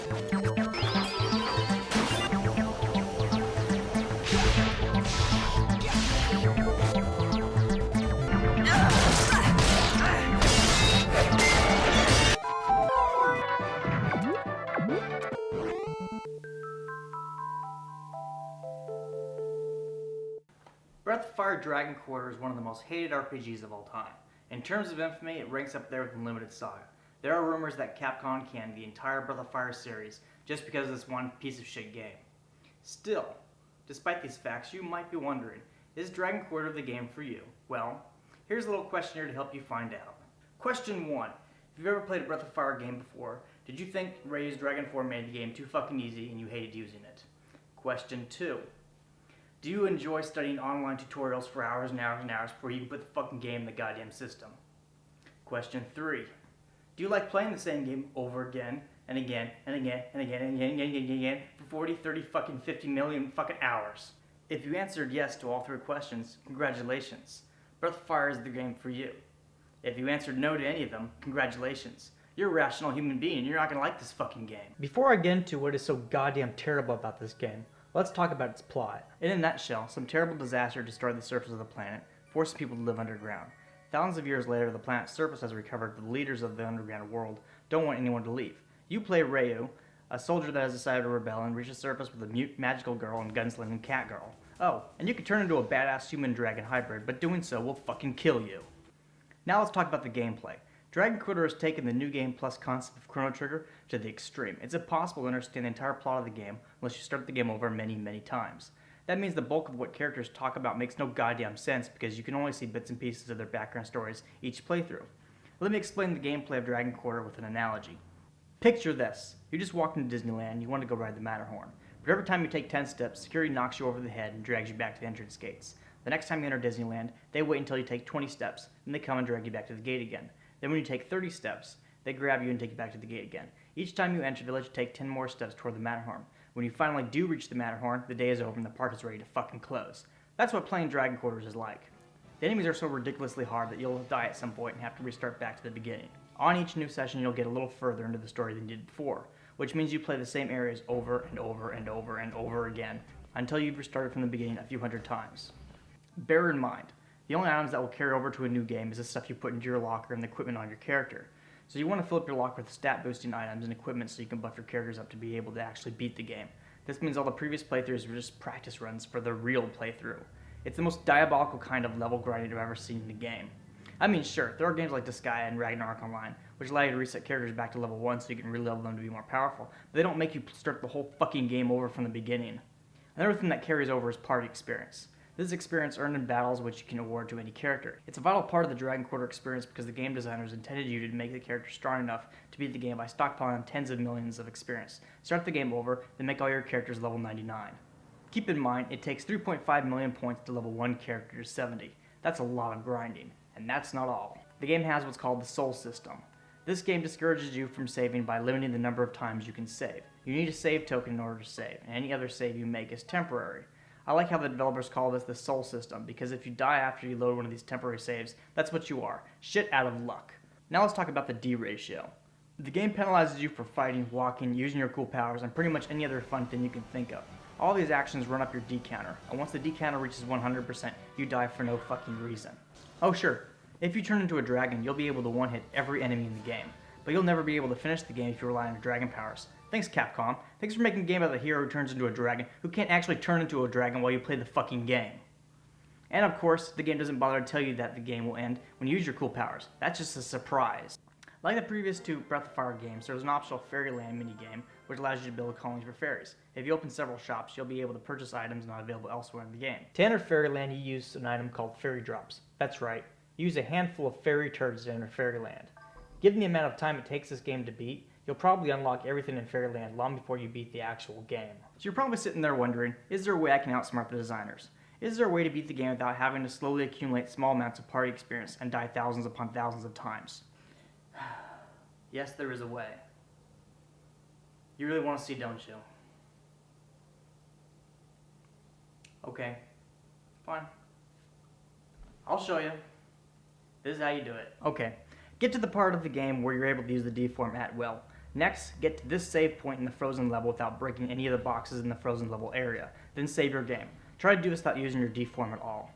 Breath of Fire Dragon Quarter is one of the most hated RPGs of all time. In terms of infamy, it ranks up there with Unlimited Saga. There are rumors that Capcom canned the entire Breath of Fire series just because of this one piece of shit game. Still, despite these facts, you might be wondering, is Dragon Quarter the game for you? Well, here's a little questionnaire to help you find out. Question 1. If you've ever played a Breath of Fire game before, did you think Rei's Dragon 4 made the game too fucking easy and you hated using it? Question 2. Do you enjoy studying online tutorials for hours and hours and hours before you can put the fucking game in the goddamn system? Question 3. Do you like playing the same game over again and again and again and again and again and again and again for 40, 30, fucking 50 million fucking hours? If you answered yes to all 3 questions, congratulations. Breath of Fire is the game for you. If you answered no to any of them, congratulations. You're a rational human being and you're not gonna like this fucking game. Before I get into what is so goddamn terrible about this game, let's talk about its plot. In a nutshell, some terrible disaster destroyed the surface of the planet, forcing people to live underground. Thousands of years later, the planet's surface has recovered, but the leaders of the underground world don't want anyone to leave. You play Rei, a soldier that has decided to rebel and reach the surface with a mute magical girl and gunslinging cat girl. Oh, and you can turn into a badass human dragon hybrid, but doing so will fucking kill you. Now let's talk about the gameplay. Dragon Quarter has taken the New Game Plus concept of Chrono Trigger to the extreme. It's impossible to understand the entire plot of the game unless you start the game over many, many times. That means the bulk of what characters talk about makes no goddamn sense because you can only see bits and pieces of their background stories each playthrough. Let me explain the gameplay of Dragon Quarter with an analogy. Picture this. You just walked into Disneyland and you want to go ride the Matterhorn. But every time you take 10 steps, security knocks you over the head and drags you back to the entrance gates. The next time you enter Disneyland, they wait until you take 20 steps, then they come and drag you back to the gate again. Then when you take 30 steps, they grab you and take you back to the gate again. Each time you enter, they let you take 10 more steps toward the Matterhorn. When you finally do reach the Matterhorn, the day is over and the park is ready to fucking close. That's what playing Dragon Quarters is like. The enemies are so ridiculously hard that you'll die at some point and have to restart back to the beginning. On each new session, you'll get a little further into the story than you did before, which means you play the same areas over and over and over and over again until you've restarted from the beginning a few hundred times. Bear in mind, the only items that will carry over to a new game is the stuff you put into your locker and the equipment on your character. So you want to fill up your locker with stat boosting items and equipment so you can buff your characters up to be able to actually beat the game. This means all the previous playthroughs were just practice runs for the real playthrough. It's the most diabolical kind of level grinding I've ever seen in the game. I mean, sure, there are games like Disgaea and Ragnarok Online, which allow you to reset characters back to level 1 so you can re-level them to be more powerful, but they don't make you start the whole fucking game over from the beginning. Another thing that carries over is party experience. This is experience earned in battles which you can award to any character. It's a vital part of the Dragon Quarter experience because the game designers intended you to make the character strong enough to beat the game by stockpiling tens of millions of experience. Start the game over, then make all your characters level 99. Keep in mind, it takes 3.5 million points to level 1 character to 70. That's a lot of grinding, and that's not all. The game has what's called the soul system. This game discourages you from saving by limiting the number of times you can save. You need a save token in order to save, and any other save you make is temporary. I like how the developers call this the soul system, because if you die after you load one of these temporary saves, that's what you are. Shit out of luck. Now let's talk about the D ratio. The game penalizes you for fighting, walking, using your cool powers, and pretty much any other fun thing you can think of. All these actions run up your D counter, and once the D counter reaches 100%, you die for no fucking reason. Oh sure, if you turn into a dragon, you'll be able to one-hit every enemy in the game, but you'll never be able to finish the game if you rely on your dragon powers. Thanks, Capcom. Thanks for making a game about a hero who turns into a dragon who can't actually turn into a dragon while you play the fucking game. And of course, the game doesn't bother to tell you that the game will end when you use your cool powers. That's just a surprise. Like the previous 2 Breath of Fire games, there's an optional Fairyland minigame which allows you to build colonies for fairies. If you open several shops, you'll be able to purchase items not available elsewhere in the game. To enter Fairyland, you use an item called Fairy Drops. That's right, you use a handful of fairy turds to enter Fairyland. Given the amount of time it takes this game to beat, you'll probably unlock everything in Fairyland long before you beat the actual game. So you're probably sitting there wondering, is there a way I can outsmart the designers? Is there a way to beat the game without having to slowly accumulate small amounts of party experience and die thousands upon thousands of times? Yes, there is a way. You really want to see, don't you? Okay, fine. I'll show you. This is how you do it. Okay, get to the part of the game where you're able to use the D form at will. Next, get to this save point in the frozen level without breaking any of the boxes in the frozen level area, then save your game. Try to do this without using your deform at all.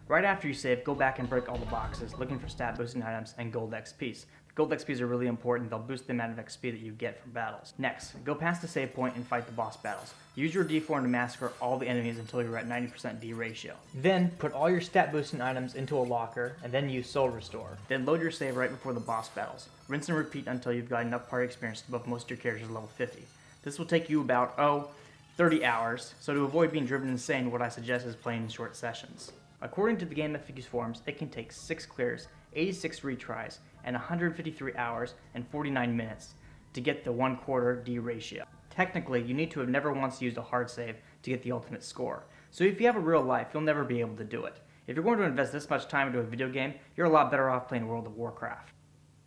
Right after you save, go back and break all the boxes, looking for stat boosting items and gold XPs. The gold XPs are really important, they'll boost the amount of XP that you get from battles. Next, go past the save point and fight the boss battles. Use your deform to massacre all the enemies until you're at 90% D ratio. Then put all your stat boosting items into a locker and then use Soul Restore. Then load your save right before the boss battles. Rinse and repeat until you've got enough party experience to buff most of your characters level 50. This will take you about, 30 hours, so to avoid being driven insane, what I suggest is playing in short sessions. According to the Game FAQs forums, it can take 6 clears, 86 retries, and 153 hours and 49 minutes to get the 1/4 D ratio. Technically, you need to have never once used a hard save to get the ultimate score. So if you have a real life, you'll never be able to do it. If you're going to invest this much time into a video game, you're a lot better off playing World of Warcraft.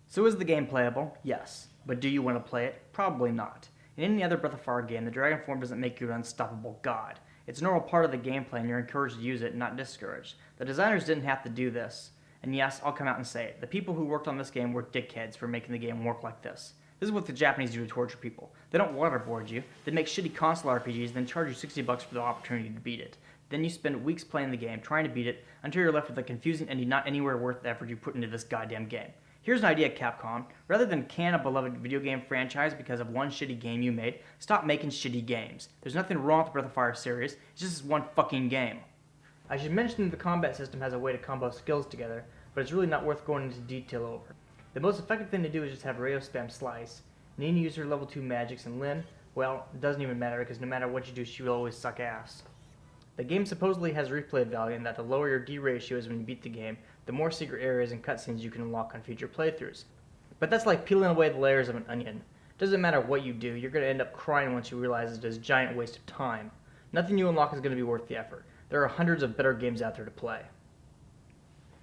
So is the game playable? Yes. But do you want to play it? Probably not. In any other Breath of Fire game, the Dragon Form doesn't make you an unstoppable god. It's a normal part of the gameplay and you're encouraged to use it, not discouraged. The designers didn't have to do this. And yes, I'll come out and say it. The people who worked on this game were dickheads for making the game work like this. This is what the Japanese do to torture people. They don't waterboard you. They make shitty console RPGs, then charge you $60 for the opportunity to beat it. Then you spend weeks playing the game, trying to beat it, until you're left with a confusing ending not anywhere worth the effort you put into this goddamn game. Here's an idea, Capcom. Rather than can a beloved video game franchise because of one shitty game you made, stop making shitty games. There's nothing wrong with the Breath of Fire series, it's just this one fucking game. I should mention that the combat system has a way to combo skills together, but it's really not worth going into detail over. The most effective thing to do is just have Ryo spam Slice. Nina use her level 2 magics, and Lyn, well, it doesn't even matter because no matter what you do, she will always suck ass. The game supposedly has replay value in that the lower your D ratio is when you beat the game, the more secret areas and cutscenes you can unlock on future playthroughs. But that's like peeling away the layers of an onion. Doesn't matter what you do, you're going to end up crying once you realize it is a giant waste of time. Nothing you unlock is going to be worth the effort. There are hundreds of better games out there to play.